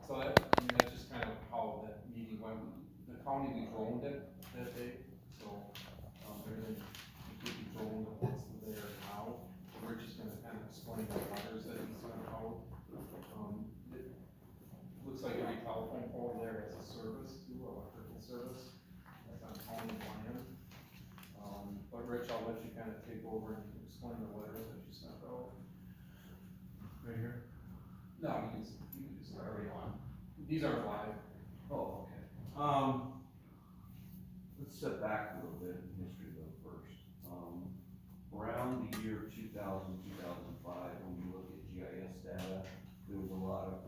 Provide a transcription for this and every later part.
So that, I mean, that's just kind of how that meeting went. The county, we droned it that day, so, everything, we droned what's there now. We're just gonna kind of explain the letters that he sent out. It looks like every telephone pole there has a service too, electrical service, that's on county land. But Rich, I'll let you kind of take over and explain the letters that you sent out. Right here? No, you can just start right on. These aren't live. Oh, okay. Let's step back a little bit in history though first. Around the year 2000, 2005, when you look at GIS data, there was a lot of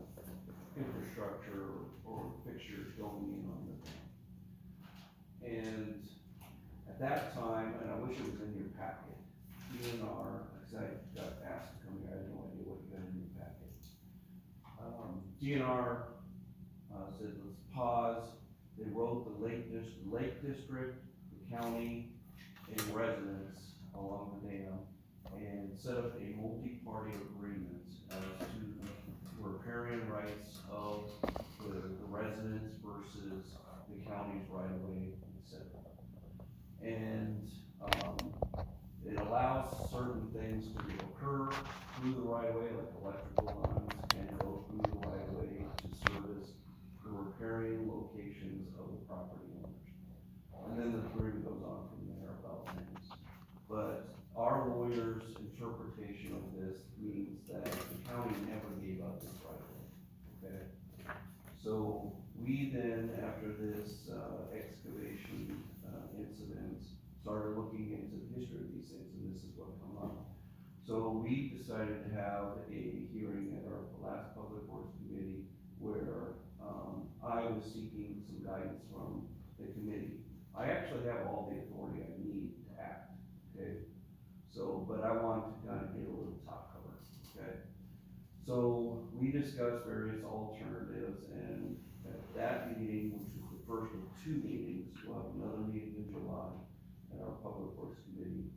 infrastructure or fixtures going in on the dam. And at that time, and I wish it was in your packet, DNR, because I got asked to come here, I had no idea what you got in your packet. DNR said, let's pause. They wrote the Lake District, the county, and residents along the dam, and set up a multi-party agreement as to the riparian rights of the residents versus the county's right-of-way, etc. And it allows certain things to occur through the right-of-way, like electrical lines, and go through the right-of-way to service the riparian locations of the property owners. And then the agreement goes on from there about things. But our lawyer's interpretation of this means that the county never gave up its right-of-way, okay? So we then, after this excavation incident, started looking into the history of these things, and this is what come up. So we decided to have a hearing at our last Public Works Committee where I was seeking some guidance from the committee. I actually have all the authority I need to act, okay? So, but I wanted to kind of get a little top cover, okay? So we discussed various alternatives, and at that meeting, which was the first of two meetings, we'll have another meeting in July at our Public Works Committee,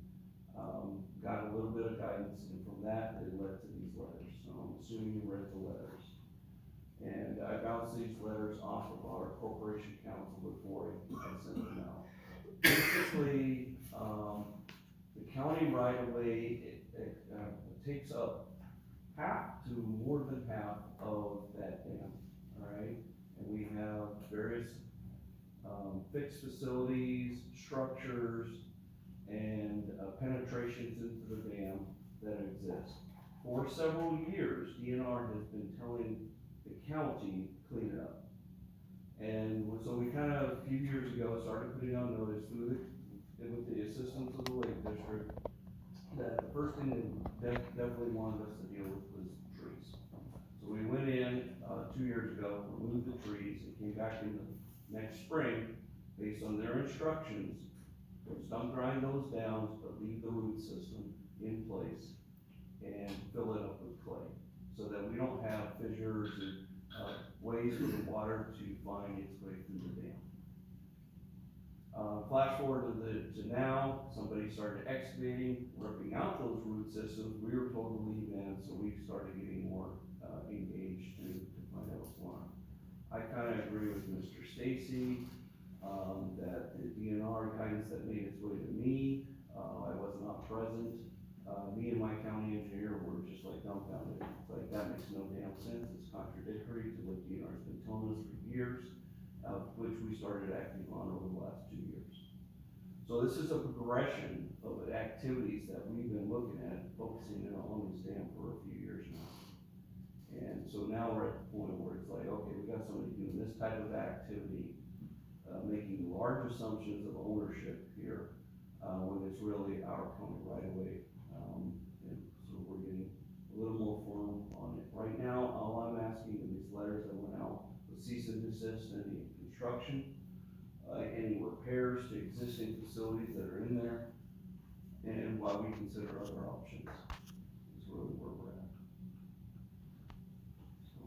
got a little bit of guidance, and from that, it led to these letters. So I'm assuming you read the letters. And I bounced these letters off of our corporation counsel before I sent them out. Basically, the county right-of-way, it takes up half to more than half of that dam, all right? And we have various fixed facilities, structures, and penetrations into the dam that exist. For several years, DNR has been telling the county clean it up. And so we kind of, a few years ago, started putting on notice with the assistance of the Lake District that the first thing they definitely wanted us to deal with was trees. So we went in 2 years ago, removed the trees, and came back in the next spring based on their instructions. Stump grind those down, but leave the root system in place and fill it up with clay so that we don't have fissures and ways for the water to find its way through the dam. Flash forward to now, somebody started excavating, ripping out those root systems. We were told to leave in, so we started getting more engaged to find out what's going on. I kind of agree with Mr. Stacy that the DNR guidance that made its way to me, I was not present. Me and my county engineer were just like dumbfounded. It's like, that makes no damn sense. It's contradictory to what DNR's been telling us for years, which we started acting on over the last 2 years. So this is a progression of activities that we've been looking at, focusing in on this dam for a few years now. And so now we're at the point where it's like, okay, we got somebody doing this type of activity, making large assumptions of ownership here, when it's really our county right away. And so we're getting a little more formal on it. Right now, all I'm asking in these letters that went out was cease and desist any construction, any repairs to existing facilities that are in there, and while we consider other options, is really where we're at. So,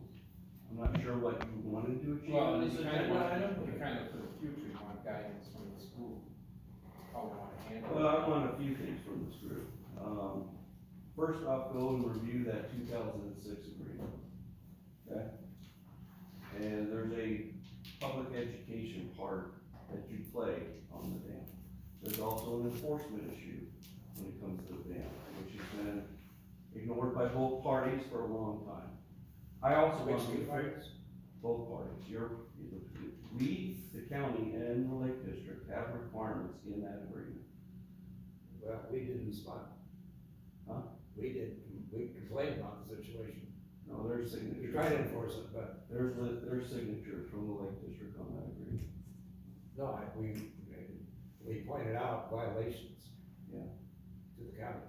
I'm not sure what you wanted to achieve Well, in you this kind of agenda want, item. you kind of, for the future, you want guidance from the school, how we want to handle it. Well, I want a few things from this group. First off, go and review that 2006 agreement, okay? part that you play on the dam. There's also an enforcement issue when it comes to the dam, which has been ignored by both parties for a long time. I also want to be fair, both parties, we, the county and the Lake District have requirements in that agreement. Well, we didn't respond. Huh? We complained about the situation. No, there's We signatures. tried to enforce it, but There's signatures from the Lake District on that agreement. no, we pointed out violations. Yeah. To the county.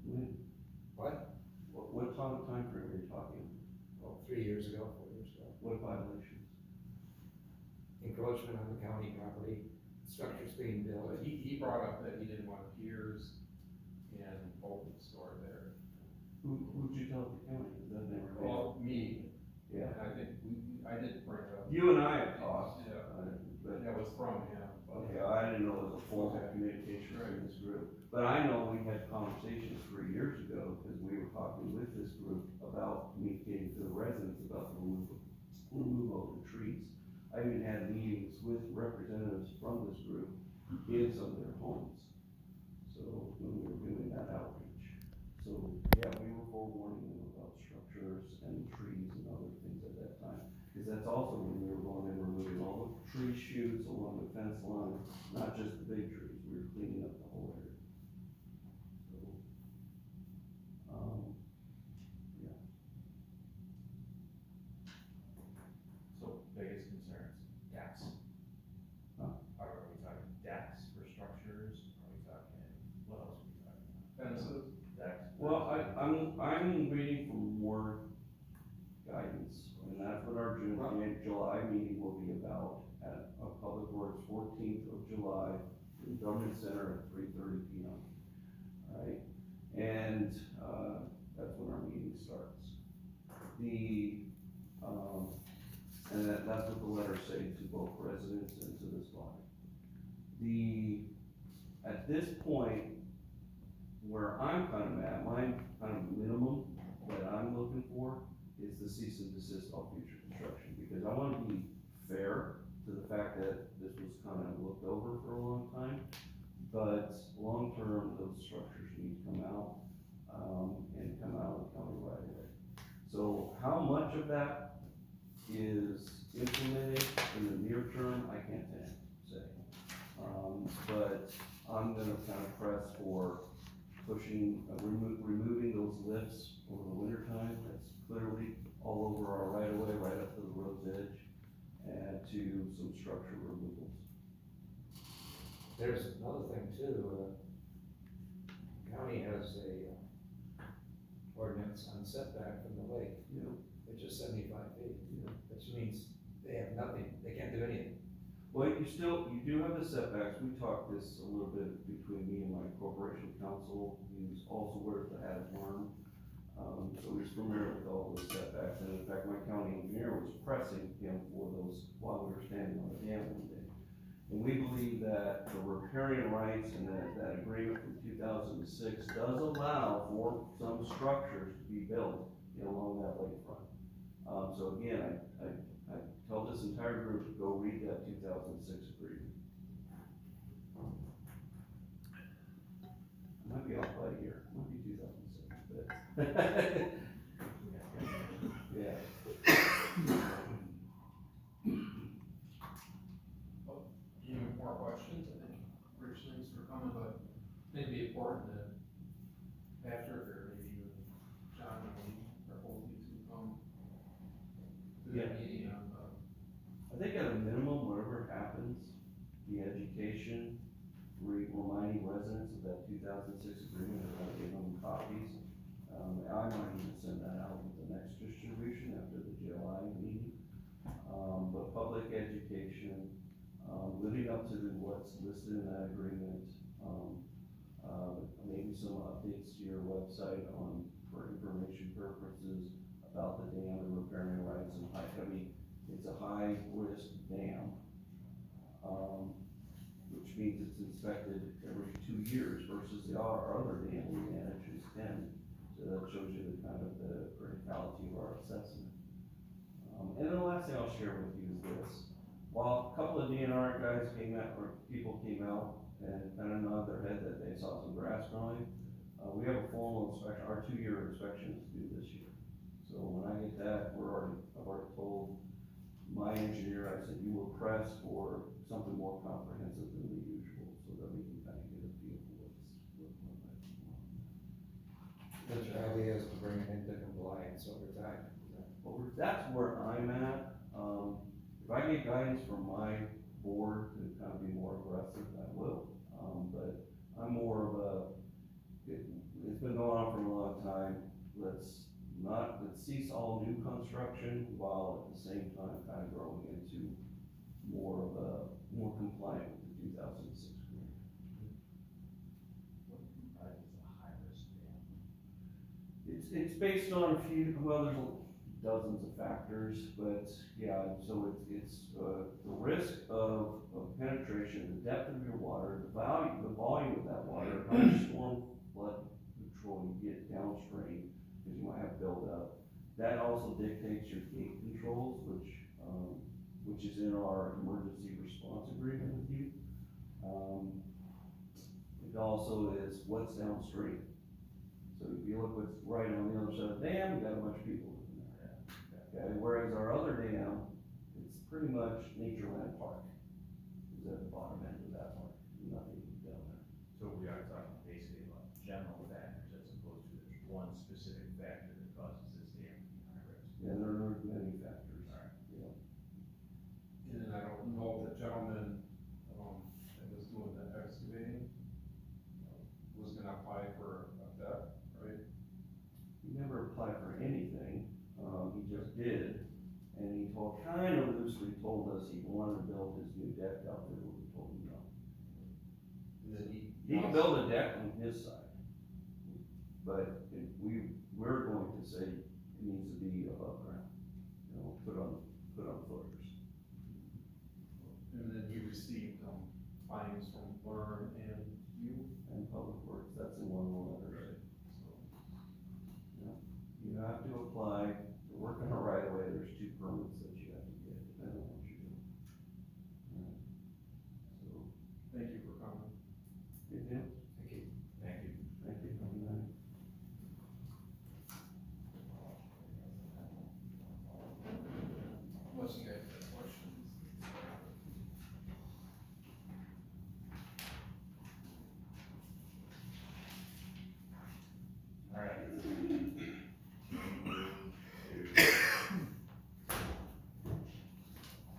When? What? What time frame are you talking? Well, 3 years ago, 4 years ago. What violations? Encroachment on the county property, structures being built. But he brought up that he didn't want piers and open store there. Who'd you tell at the county? That never made it? Well, me, Yeah. and I think I did bring it up. You and I have talked. Yeah, But, that was from him. okay, I didn't know it was a formal Okay. communication Right. from this group. But I know we had conversations 3 years ago, because we were talking with this group about communicating to the residents about the removal of the trees. I even had meetings with representatives from this group in some of their homes. So, when we were doing that outreach. So, yeah, we were forewarning them about structures and trees and other things at that time. Because that's also when we were going and removing all the tree shoots along the fence line, not just the big trees, we were cleaning up the whole area. So, yeah. So biggest concerns, decks? Huh? Are we talking decks for structures? Are we talking, what else are we talking about? Fences, Decks? Well, I'm waiting for more guidance, and that's what our July meeting will be about at Public Works, 14th of July, in Government Center at 3:30 p.m. Alright, and, that's when our meeting starts. And that's what the letters say to both residents and to this body. At this point, where I'm kind of at, my kind of minimum that I'm looking for is the cease and desist all future construction, because I wanna be fair to the fact that this was kind of looked over for a long time, but long-term, those structures need to come out, and come out of the county right away. So how much of that is implemented in the near term, I can't say. But I'm gonna kind of press for pushing, removing those lifts over the winter time. That's clearly all over our right of way, right up to the road's edge, and to some structure removals. There's another thing too, county has a ordinance on setback from the lake, Yeah. which is 75 feet, Yeah. which means they have nothing, they can't do anything. Well, you do have the setbacks. We talked this a little bit between me and my corporation counsel, who's also wears the hat of worm. So he's familiar with all those setbacks, and in fact, my county engineer was pressing him for those while we were standing on the dam one day. And we believe that the riparian rights and that agreement from 2006 does allow for some structures to be built along that lakefront. So again, I tell this entire group to go read that 2006 agreement. I might be off by a year, might be 2006, but. Yeah. any more questions? I think Rich, thanks for coming, but it'd be important that Patrick or maybe even John and Lee, or both of you two come to that meeting on I think at a minimum, whatever happens, the education, reminding residents of that 2006 agreement, and I'll give them copies. I might even send that out with the next distribution after the July meeting. But public education, living up to what's listed in that agreement, maybe some updates to your website for information purposes about the dam and riparian rights and it's a high-risk dam, which means it's inspected every 2 years versus our other dam we manage is 10. So that shows you the kind of the criticality of our assessment. And then the last thing I'll share with you is this. Well, a couple of DNR guys came out, or people came out and kind of nodded their head that they saw some grass growing. We have a formal inspection, our 2-year inspection is due this year. So when I get that, I've already told my engineer, I said, you will press for something more comprehensive than the usual, so that we can kind of get a feel for what's going on. But your idea is to bring it into compliance over time. Well, that's where I'm at. If I get guidance from my board to kind of be more aggressive, I will. But I'm more of it's been going on for a long time. Let's cease all new construction while at the same time kind of growing into more compliant with the 2006 agreement. What comprises a high-risk dam? It's based on a few, well, there's dozens of factors, but yeah, so it's the risk of penetration, the depth of your water, the volume of that water, how much storm flood control you get downstream, because you might have buildup. That also dictates your gate controls, which is in our emergency response agreement with you. It also is what's downstream. So if you look what's right on the other side of the dam, you got a bunch of people living there. Okay, whereas our other dam, it's pretty much nature land park. Is at the bottom end of that park, nothing down there. So we are talking basically about general factors as opposed to there's one specific factor that causes this dam to be high risk. Yeah, there are many factors. Alright. Yeah. And then I don't know if the gentleman, that was doing the excavating, was gonna apply for a debt, right? He never applied for anything, he just did, and he kind of loosely told us he wanted to build his new deck out there, but we told him no. And then He can build a deck on his side, but we're going to say it needs to be above ground, put on footers. And then he received, findings from Learn and you, And Public Works, that's in one letter. right? So, You have to apply, to work in a right of way, there's 2 permits that you have to get, depending on what you do. Alright. So, thank you for coming. good deal, Thank you. Thank you. thank you, good night. Unless you guys have questions. Alright.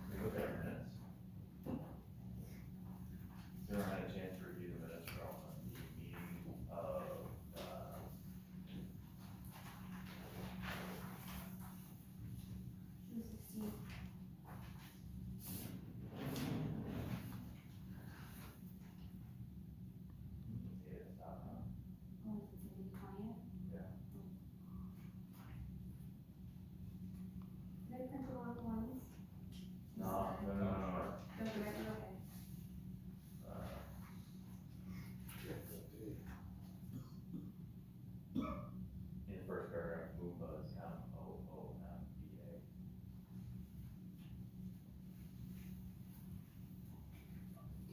We look at our minutes. Has everyone had a chance to review the minutes from the meeting of, in the first paragraph, Beulah is M-O-O-M-B-A.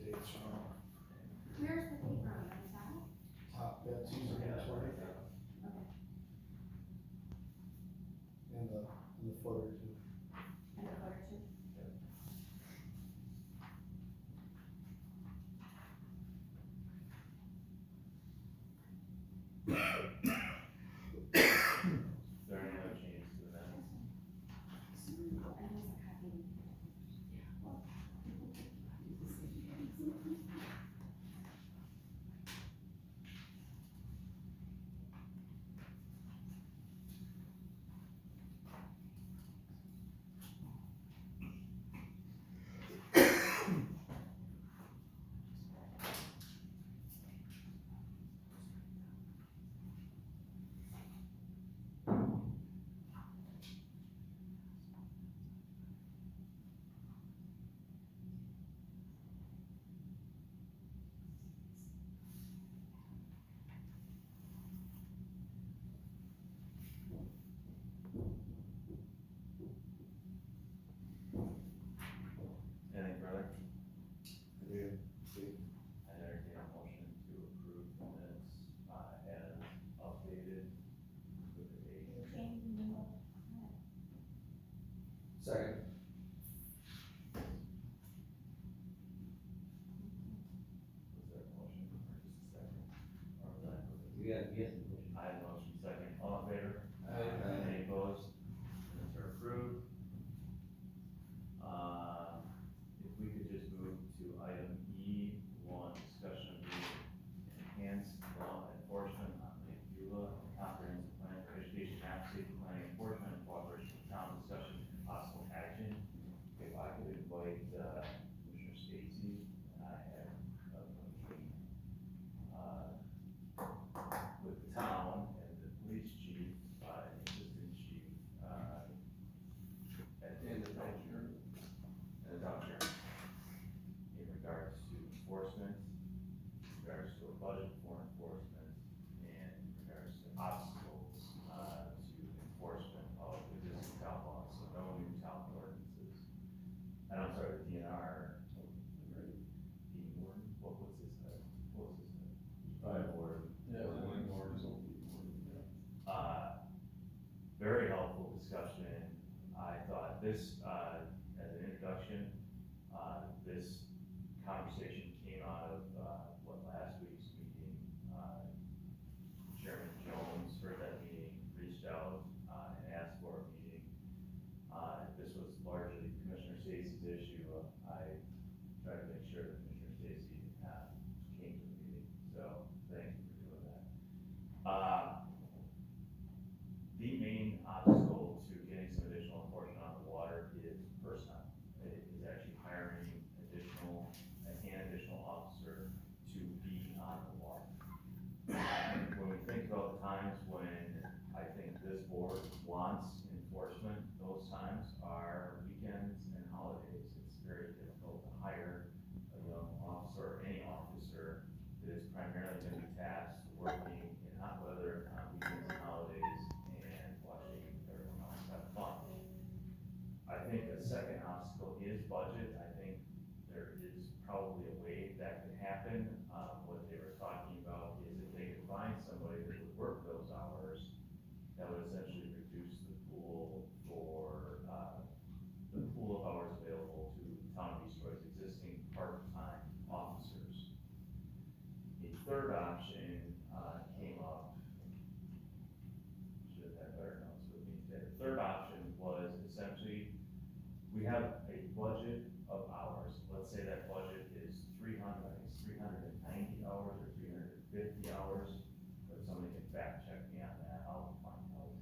Dates on Where's the paper on the side? top, that's usually Yeah, the 20th, Okay, and the footer too. and the footer too. Is there any other changes to the minutes? And he's a copy. Second. Was there a motion or just a second? Or was I? Yes. I have a motion second, all in favor? Aye. Any opposed? Minutes are approved. If we could just move to item E1, discussion of the enhanced law enforcement on Lake Beulah, comprehensive plan for education, map, safety planning, enforcement, and cooperation with town, discussion and possible action. If I could invite, Commissioner Stacy, and I have a meeting, with the town and the police chief, and assistant chief, at the end of the year. And the town chair. In regards to enforcement, in regards to a budget for enforcement, and in regards to obstacles, to enforcement of existing town laws, so no new town ordinances. And I'm sorry, the DNR, Dean Warden, what was his title? What was his title? Warden. Yeah. Very helpful discussion. I thought this, as an introduction, this conversation came out of, last week's meeting. Chairman Jones heard that meeting, reached out, and asked for a meeting. This was largely Commissioner Stacy's issue. I tried to make sure that Commissioner Stacy, came to the meeting, so thank you for doing that. The main obstacle to getting some additional enforcement on the water is personnel. It is actually hiring an additional officer to be on the water. When we think about the times when I think this board wants enforcement, those times are weekends and holidays. It's very difficult to hire a young officer or any officer that is primarily going to be tasked working in hot weather on weekends and holidays and watching everyone else have fun. I think the second obstacle is budget. I think there is probably a way that could happen. What they were talking about is if they could find somebody that would work those hours, that would essentially reduce the pool of hours available to Town of East Troy's existing part-time officers. The third option, came up, should have had better notes with me today. The third option was essentially, we have a budget of hours. Let's say that budget is 390 hours or 350 hours, but somebody can fact check me on that, I'll find out.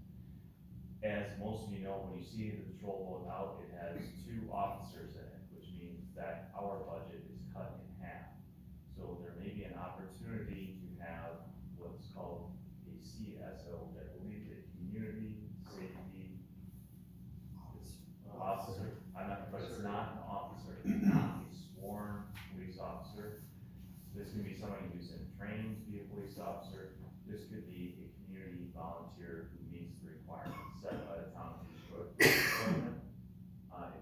As most of you know, when you see the patrol boat out, it has 2 officers in it, which means that our budget is cut in half. So there may be an opportunity to have what's called a CSO, I believe a community safety officer. But it's not an officer, it's not a sworn police officer. This can be somebody who's in training to be a police officer. This could be a community volunteer who meets the requirements set by the town of Detroit. It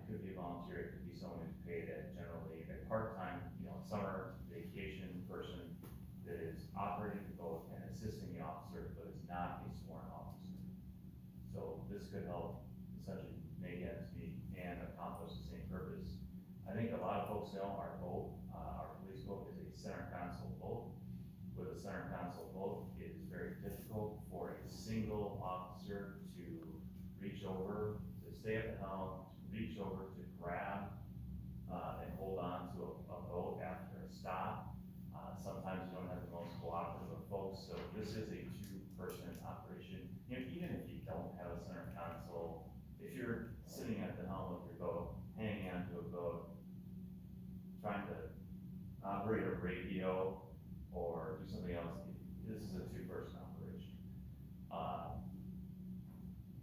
could be a volunteer, it could be someone who's paid at generally a part-time, summer vacation person that is operating the boat and assisting the officer, but is not a sworn officer. So this could help essentially make ends meet and accomplish the same purpose. I think a lot of folks know our boat, our police boat is a center console boat. With a center console boat, it is very difficult for a single officer to reach over, to stay at the helm, to reach over, to grab, and hold on to a boat after a stop. Sometimes you don't have the most cooperative of folks, so this is a 2-person operation. Even if you don't have a center console, if you're sitting at the helm of your boat, hanging onto a boat, trying to operate a radio or do something else, this is a 2-person operation.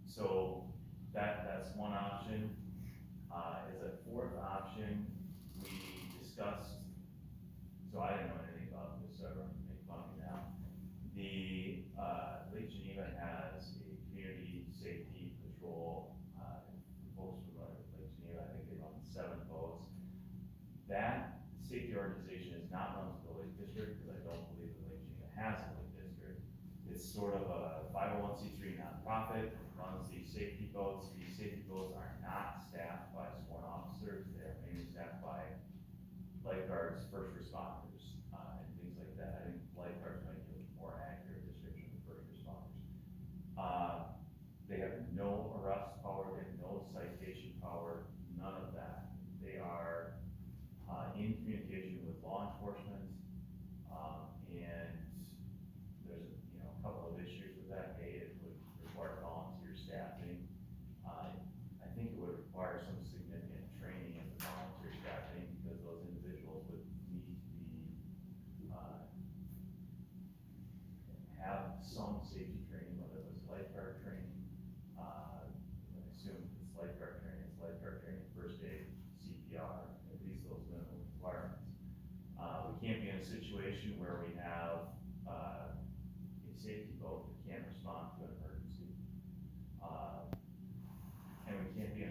So that's one option. As a fourth option, we discussed, so I didn't know anything about this, so everyone can make fun of me now. The Lake Geneva has a community safety patrol. Folks familiar with Lake Geneva, I think they run 7 boats. That safety organization is not run through the Lake District, because I don't believe the Lake Geneva has a Lake District. It's sort of a 501c3 nonprofit, it runs these safety boats. These safety boats are not staffed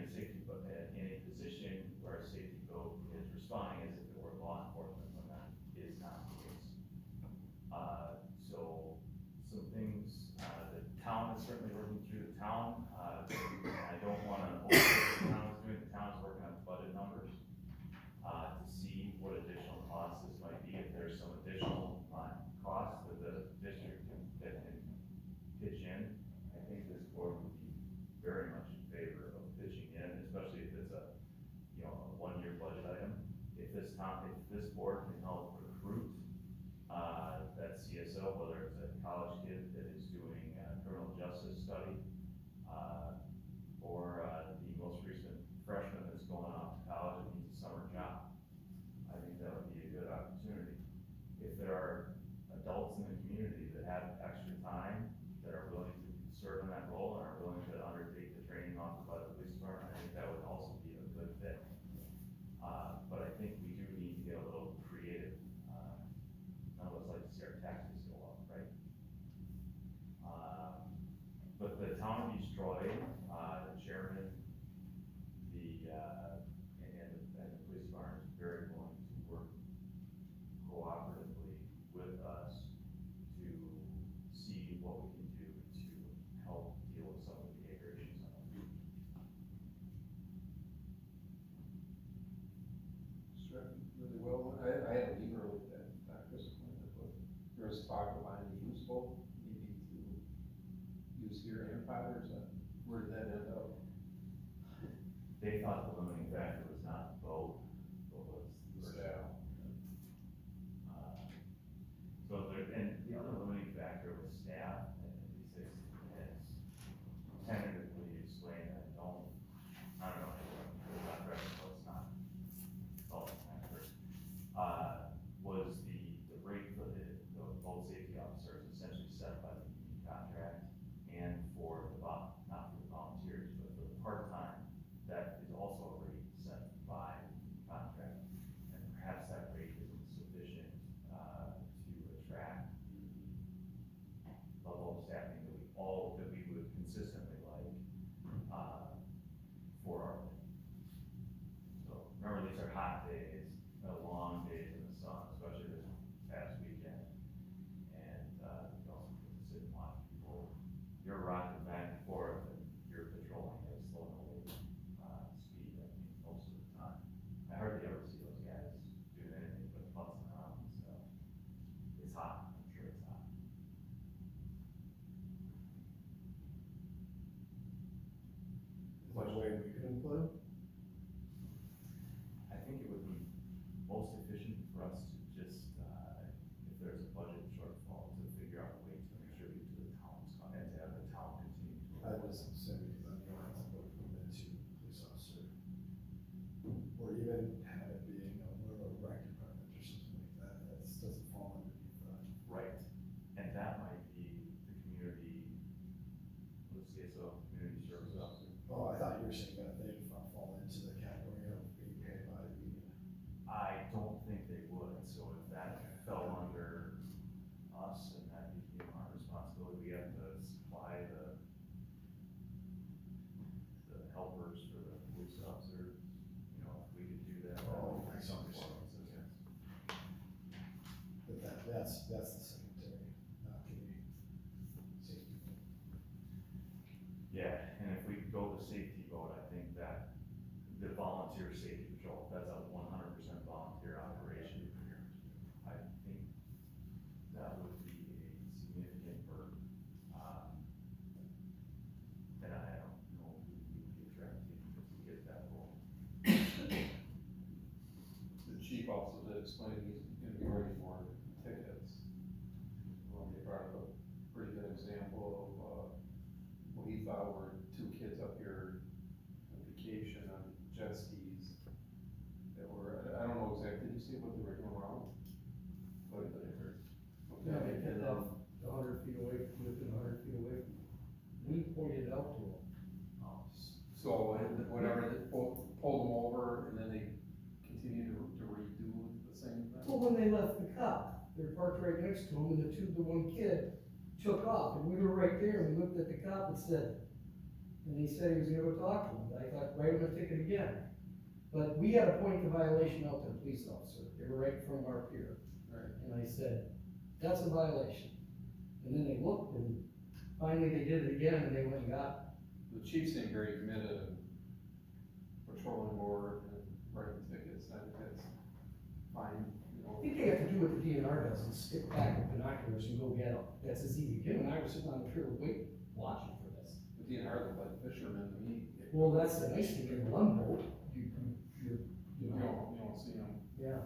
a safety, in a position where a safety boat is responding as if it were law enforcement, when that is not the case. So, some things, the town is certainly working through the town, I don't wanna overstate what the town is doing, the town is working on budget numbers, to see what additional costs this might be, if there's some additional, costs that the district can pitch in. I think this board would be very much in favor of pitching in, especially if it's a, a one-year budget item. If this board can help recruit, that CSO, whether it's a college kid that is doing a criminal justice study, or, the most recent freshman that's going off to college and needs a summer job, I think that would be a good opportunity. If there are adults in the community that have extra time, that are willing to serve in that role, and are willing to undertake the training offered by the police department, I think that would also be a good fit. But I think we do need to get a little creative. None of us like to see our taxes go up, right? But the town of East Troy, the chairman, and the police department is very willing to work cooperatively with us to see what we can do to help deal with some of the behavior issues on the route. Struck really well. I had a meeting earlier with that doctor's appointment, but there was talk of buying a used boat, maybe to use here in Potter, so where did that end up? They thought the limiting factor was not the boat, but was the Staff. So there, and the other limiting factor was staff, and these things has tentatively explained, I don't know, it's not correct, so it's not, all the factors. Was the rate for the boat safety officer is essentially set by the union contract, and for the not for the volunteers, but for the part-time, that is also a rate set by the contract. And perhaps that rate isn't sufficient, to attract the level of staffing that we would consistently like, for our. So, remember, these are hot days, long days in the sun, especially this past weekend. And, you also get to sit and watch people, you're rocking back and forth, and you're patrolling at a slow and steady, speed, I mean, most of the time. I hardly ever see those guys doing anything but futzing around and stuff. It's hot, I'm sure it's hot. Is there a way we could include? I think it would be most efficient for us to just, if there's a budget shortfall, to figure out a way to contribute to the town's, and to have the town continue to. I just said because I'm the only one that would commit to police officer. Or even have it being more of a rec department or something like that, that doesn't fall underneath that. Right, and that might be the community, let's see, so community service officer. Oh, I thought you were saying that they fall into the category of being paid by the union. I don't think they would, so if that fell under us and that became our responsibility, we have to supply the helpers for the police officer, if we could do that. Oh, that would I make see. some sense. But that's the secondary, not the safety. Yeah, and if we go the safety vote, I think that the volunteer safety patrol, that's a 100% volunteer operation. I think that would be a significant burden. And I don't know if we would be attracted to get that role. The chief also did explain he's gonna be ready for tickets. They brought up a pretty good example of, what he thought were two kids up here on vacation on jet skis that were, I don't know exactly, did you see what they were doing wrong? What did they heard? Yeah, they kept off 100 feet away, within 100 feet away from them. We pointed it out to them. So, and whatever, they pulled them over, and then they continued to redo the same thing? Well, when they left the cop, they were parked right next to them, and the one kid took off, and we were right there, and we looked at the cop and said, and he said he was gonna go talk to him, but I thought, right when a ticket again. But we had to point the violation out to the police officer, they were right in front of our pier. Right. And I said, that's a violation. And then they looked and finally they did it again and they went and got, The chief seemed very committed and patrolling more and writing tickets, and that's fine, you know. I think they have to do what the DNR does, is stick back with binoculars and go get them. That's as easy. Kim and I were sitting on the pier waiting, watching for this. The DNR looked like fishermen to me. Well, that's the nice thing, in one boat, you You know, don't see them. yeah,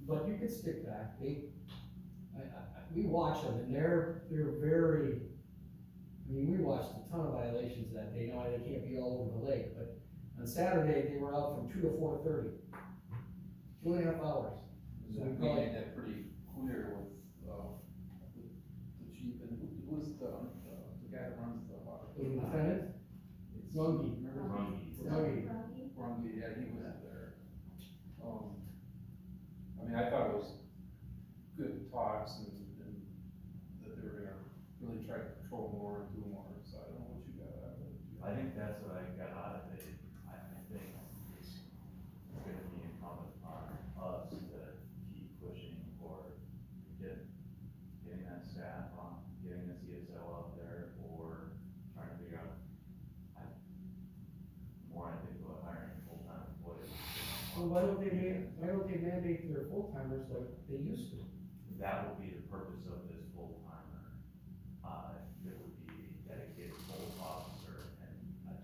but you can stick back, we watch them and they're very, I mean, we watched a ton of violations that day, now they can't be all over the lake, but on Saturday, they were out from 2 to 4:30. 2.5 hours. So we We probably, made that pretty clear with, the chief, and who was the guy that runs the water? the lieutenant, Rungy, remember? Rungy. Rungy. Rongi, yeah, he was there. I mean, I thought it was good talks and that they were gonna really try to control more and do more, so I don't know what you got out of it. I think that's what I got out of it. I think it's gonna be incumbent on us to keep pushing for getting that staff on, getting the CSO out there, or trying to figure out. More I think about hiring full-time employees. Well, why don't they mandate their full timers like they used to? That would be the purpose of this full-timer. It would be a dedicated full officer, and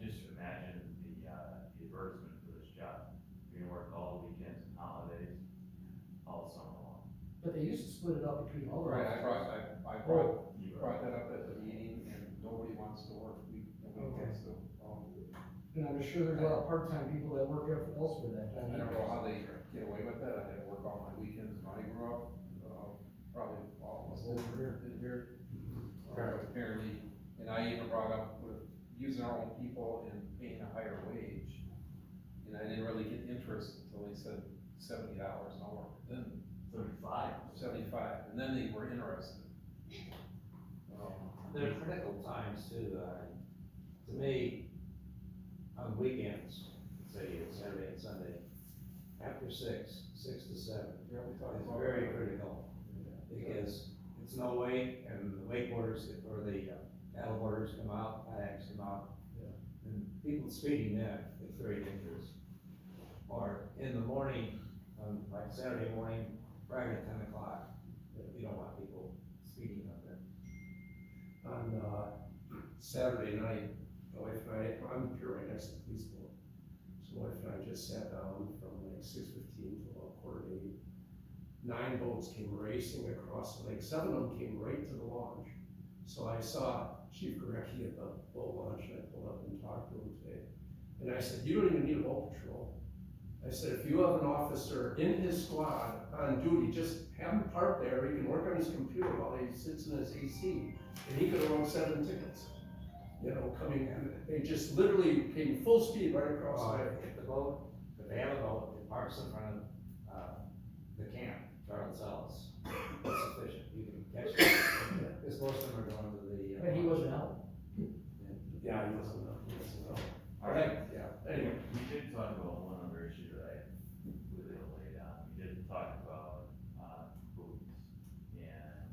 just imagine the advertisement for this job. You're gonna work all the weekends and holidays, all summer long. But they used to split it up between all the. Right, I officers. brought that up at the meeting, and nobody wants to work, nobody Okay. wants to, And I'm sure there's a lot of part-time people that work elsewhere that I time. don't know how they get away with that, I had to work all my weekends when I grew up, probably all of us did here. Apparently, and I even brought up with using our own people and paying a higher wage. And I didn't really get interest until they said $70 an hour, then 75, and then they were interested. There are critical times too, to me, on weekends, say Saturday and Sunday, after 6 to 7, Yeah, we talked it's about very that. critical. Because it's no wake, and the wakeboarders, or the paddleboarders come out, kayaks come out. And people speeding in, it's very dangerous. Or in the morning, like Saturday morning, prior to 10 o'clock, you don't want people speeding out there. On Saturday night, my wife and I, I'm here right next to the police boat. So my wife and I just sat down from like 6:15 to about 7:45. 9 boats came racing across the lake, 7 of them came right to the launch. So I saw Chief Gorecki at the boat launch, and I pulled up and talked to him today. And I said, you don't even need a boat patrol. I said, if you have an officer in his squad on duty, just have him park there, he can work on his computer while he sits in his AC, and he could have wrote 7 tickets. You know, coming, and they just literally came full speed right across the lake. If the boat, if they have a boat, it parks in front of, the camp, Charlotte Sells, it's sufficient, you can catch it. Because most of them are going to the. But he wasn't out. Yeah, he wasn't, All right. Yeah, anyway. We did talk about one other issue that I completely laid out. We did talk about, buoys and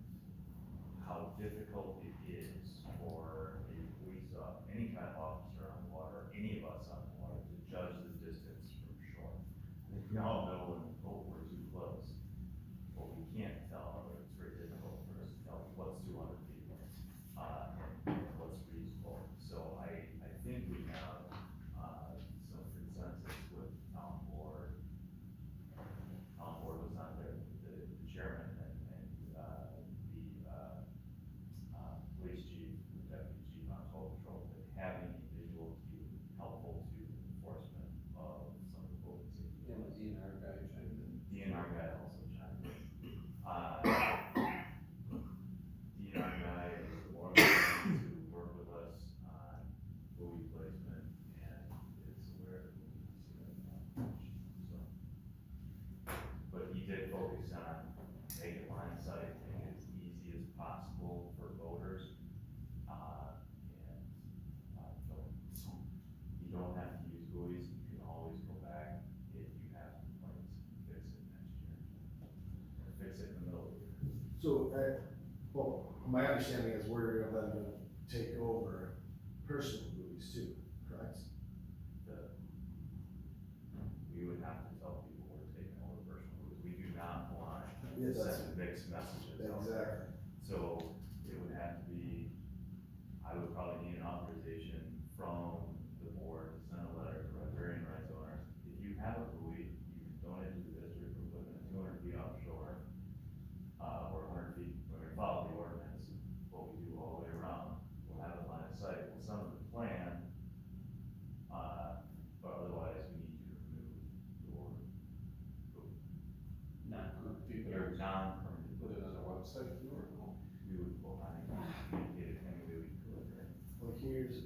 how difficult it is for a police, any kind of officer on the water, any of us on the water, to judge the distance from shore. I think we all know when we boat we're too close, but we can't tell, or it's very difficult for us to tell what's 200 feet, and what's reasonable. So I think we have, my understanding is we're gonna let them take over personal buoys too, correct? We would have to tell people we're taking over personal rules, we do not want Yeah, to that's- send mixed messages out there. Exactly. So it would have to be, I would probably need an authorization from the board to send a letter to riparian rights owners. If you have a buoy, you can donate to the district, we're putting it 200 feet offshore, or 100 feet, we're gonna follow the ordinance, what we do all the way around, we'll have a line of sight, we'll send them the plan, but otherwise, we need you to remove your buoy. Your non-permitted. Put it on our website, or no? We would, well, I think, communicate it any way we could, right? Well, here's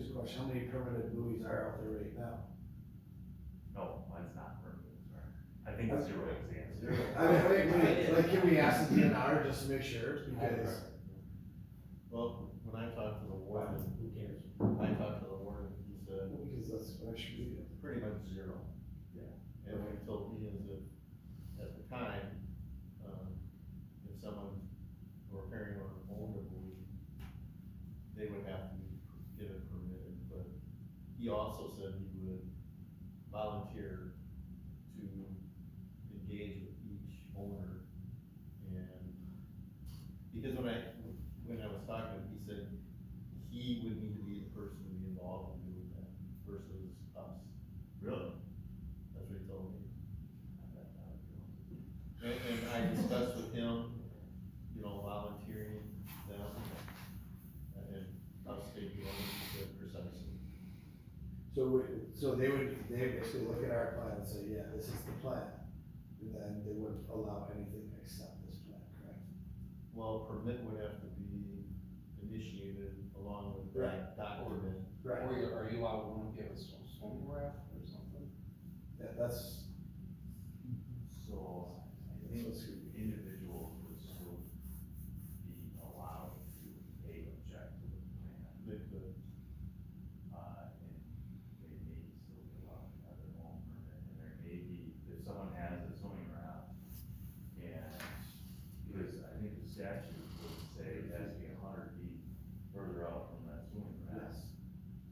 the question, how many permanent buoys are out there right now? No, mine's not permitted, sorry. I think it's zero is the answer. Like, can we ask the DNR just to make sure, because, Well, when I talked to the warden, Who cares? I talked to the warden, he said because that's what I should be. pretty much zero. Yeah. And what he told me is that at the time, if someone or a parent or owned a buoy, they would have to get it permitted, but he also said he would volunteer to engage with each owner. And, because when I was talking, he said he would need to be the person to be involved in doing that versus us. Really? That's what he told me. And I discussed with him, volunteering them, and us taking over precisely. So they basically look at our plan and say, yeah, this is the plan, and then they wouldn't allow anything except this plan, correct? Well, permit would have to be initiated along with that document. Or are you allowed, want to give a swimming raft or something? Yeah, that's, So, I think individuals would still be allowed to, object to the plan. They could. And they may still be allowed to have their own permit, and there may be, if someone has a swimming raft, and, because I think the statute would say it has to be 100 feet further out from that swimming raft. Yes.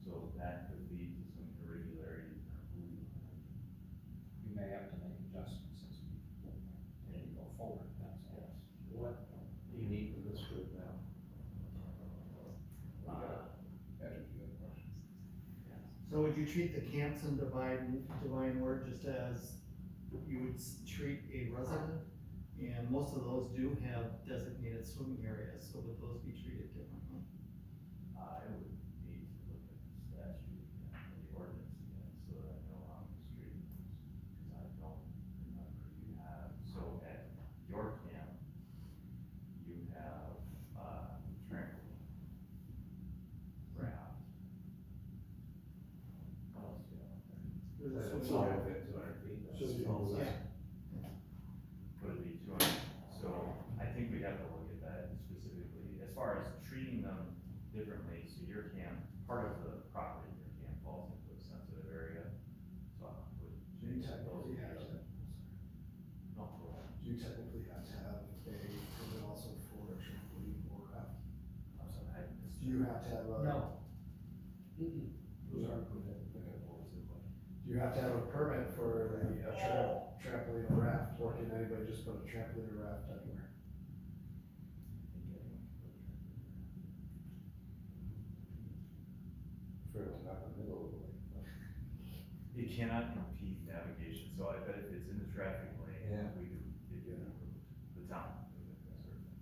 So that could lead to some irregularities in our buoy line. We may have to make adjustments as we go forward, that's all. What do you need for this group now? So would you treat the camps in Divine Word just as you would treat a resident? And most of those do have designated swimming areas, so would those be treated differently? I would need to look at the statute again, or the ordinance again, so that I know how I'm treating those, because I don't remember you have, so at your camp, you have, trampoline. Raft. What else do you have out there? There's a It's swimming all area. within 200 feet. though. Should be So- all Yeah. Would it be 200? So I think we have to look at that specifically, as far as treating them differently, so your camp, part of the property in your camp falls into a sensitive area, so I would You change those. technically have to, No, go ahead. you technically have to have a permit also for a trampoline or raft. I'm sorry, I missed Do you have to have a? No. Those aren't permitted. Okay, what was the question? Do you have to have a permit for a trampoline or raft, or can anybody just put a trampoline or raft anywhere? I think anyone can put a Fairly not in the middle of the lake. trampoline. It cannot impede navigation, so I bet if it's in the traffic lane, Yeah. we do, it can be approved, the town, would do that certainly.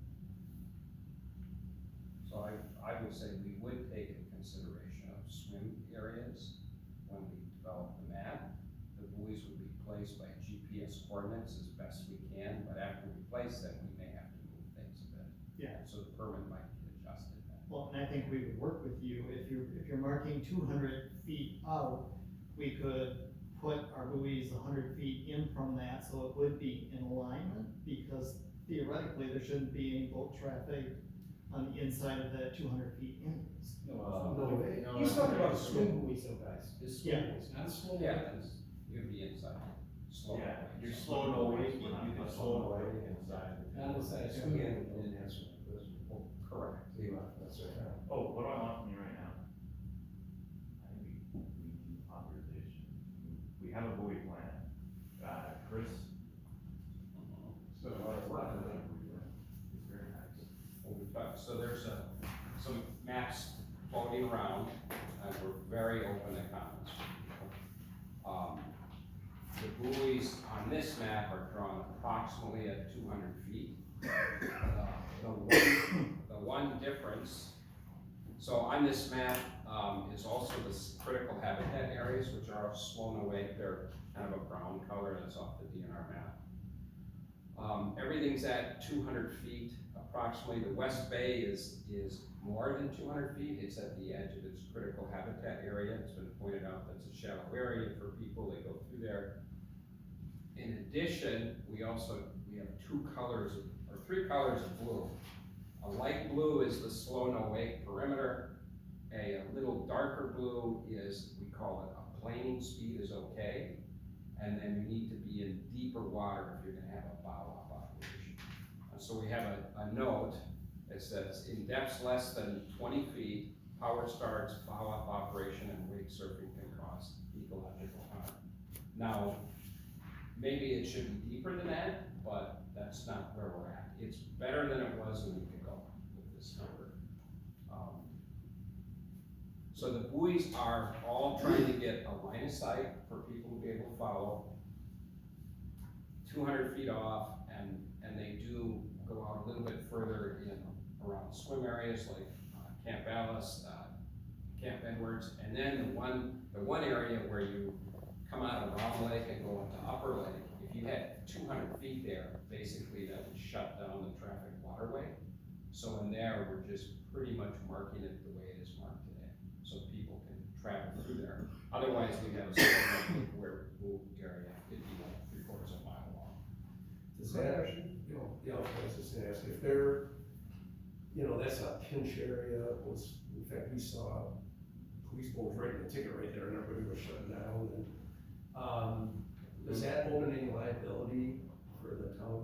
So I would say we would take into consideration of swim areas when we develop the map. The buoys would be placed by GPS coordinates as best we can, but after we place them, we may have to move things a bit. Yeah. So the permit might be adjusted then. Well, and I think we would work with you, if you're marking 200 feet out, we could put our buoys 100 feet in from that, so it would be in alignment, because theoretically, there shouldn't be any boat traffic on the inside of that 200 feet anyways. No way. He's talking about swim buoys though, guys, it's swim Yeah. buoys, not a slow. Yeah, it's, you'd be inside, slow. Yeah, You're slow to awake, you can slow away inside. Not inside a swim Again, buoy. we didn't answer my question. Correct. That's right. Oh, what do I want from you right now? I think we need authorization. We have a buoy plan. Chris? So, It's very nice. so there's some maps floating around, and we're very open to comments. The buoys on this map are drawn approximately at 200 feet. The one difference, so on this map, is also the critical habitat areas, which are Sloan Lake. They're kind of a brown color, that's off the DNR map. Everything's at 200 feet approximately. The West Bay is more than 200 feet. It's at the edge of its critical habitat area. It's been pointed out that's a shallow area for people, they go through there. In addition, we have three colors of blue. A light blue is the Sloan Lake perimeter. A little darker blue is, we call it a planing speed is okay. And then you need to be in deeper water if you're gonna have a bow-off operation. So we have a note that says, in depths less than 20 feet, power starts, bow-off operation, and wake surfing can cause ecological harm. Now, maybe it should be deeper than that, but that's not where we're at. It's better than it was a week ago with this number. So the buoys are all trying to get a line of sight for people to be able to follow, 200 feet off, and they do go out a little bit further in around swim areas like Camp Alice, Camp Edwards, and then the one area where you come out of Round Lake and go into Upper Lake. If you had 200 feet there, basically that would shut down the traffic waterway. So in there, we're just pretty much marking it the way it is marked today, so people can travel through there. Otherwise, we have a certain where pool area, it'd be like 3/4 of a mile long. Does that, I was just gonna ask, if they're, that's a pinch area, in fact, we saw police boats writing a ticket right there and everybody was shutting down, and, does that open any liability for the town